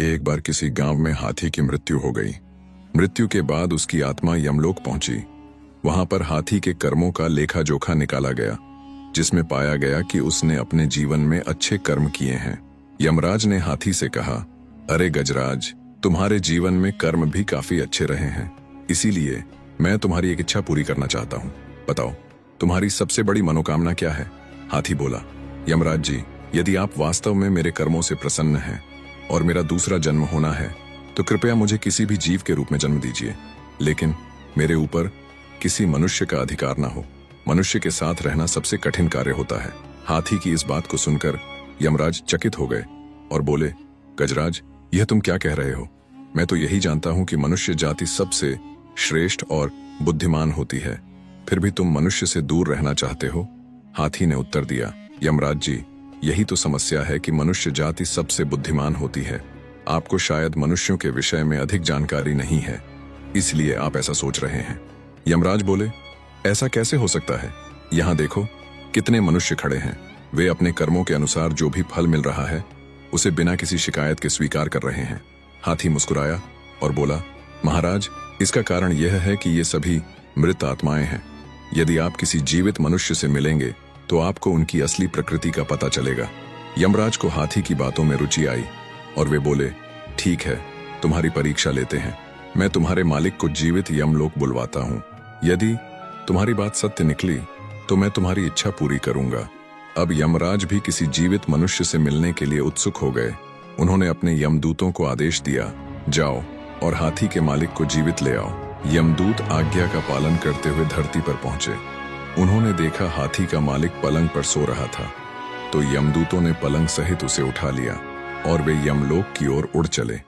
एक बार किसी गांव में हाथी की मृत्यु हो गई। मृत्यु के बाद उसकी आत्मा यमलोक पहुंची। वहां पर हाथी के कर्मों का लेखा जोखा निकाला गया, जिसमें पाया गया कि उसने अपने जीवन में अच्छे कर्म किए हैं। यमराज ने हाथी से कहा, अरे गजराज, तुम्हारे जीवन में कर्म भी काफी अच्छे रहे हैं, इसीलिए मैं तुम्हारी एक इच्छा पूरी करना चाहता हूँ। बताओ, तुम्हारी सबसे बड़ी मनोकामना क्या है? हाथी बोला, यमराज जी, यदि आप वास्तव में मेरे कर्मों से प्रसन्न हैं और मेरा दूसरा जन्म होना है, तो कृपया मुझे किसी भी जीव के रूप में जन्म दीजिए, लेकिन मेरे ऊपर किसी मनुष्य का अधिकार ना हो। मनुष्य के साथ रहना सबसे कठिन कार्य होता है। हाथी की इस बात को सुनकर यमराज चकित हो गए और बोले, गजराज, यह तुम क्या कह रहे हो? मैं तो यही जानता हूं कि मनुष्य जाति सबसे श्रेष्ठ और बुद्धिमान होती है, फिर भी तुम मनुष्य से दूर रहना चाहते हो। हाथी ने उत्तर दिया, यमराज जी, यही तो समस्या है कि मनुष्य जाति सबसे बुद्धिमान होती है। आपको शायद मनुष्यों के विषय में अधिक जानकारी नहीं है, इसलिए आप ऐसा सोच रहे हैं। यमराज बोले, ऐसा कैसे हो सकता है? यहाँ देखो, कितने मनुष्य खड़े हैं। वे अपने कर्मों के अनुसार जो भी फल मिल रहा है, उसे बिना किसी शिकायत के स्वीकार कर रहे हैं। हाथी मुस्कुराया और बोला, महाराज, इसका कारण यह है कि ये सभी मृत आत्माएं हैं। यदि आप किसी जीवित मनुष्य से मिलेंगे तो आपको उनकी असली प्रकृति का पता चलेगा। यमराज को हाथी की बातों में रुचि आई और वे बोले, ठीक है, तुम्हारी परीक्षा लेते हैं। मैं तुम्हारे मालिक को जीवित यमलोक बुलवाता हूँ। यदि तुम्हारी बात सत्य निकली तो मैं तुम्हारी इच्छा पूरी करूंगा। अब यमराज भी किसी जीवित मनुष्य से मिलने के लिए उत्सुक हो गए। उन्होंने अपने यमदूतों को आदेश दिया, जाओ और हाथी के मालिक को जीवित ले आओ। यमदूत आज्ञा का पालन करते हुए धरती पर पहुंचे। उन्होंने देखा हाथी का मालिक पलंग पर सो रहा था, तो यमदूतों ने पलंग सहित उसे उठा लिया और वे यमलोक की ओर उड़ चले।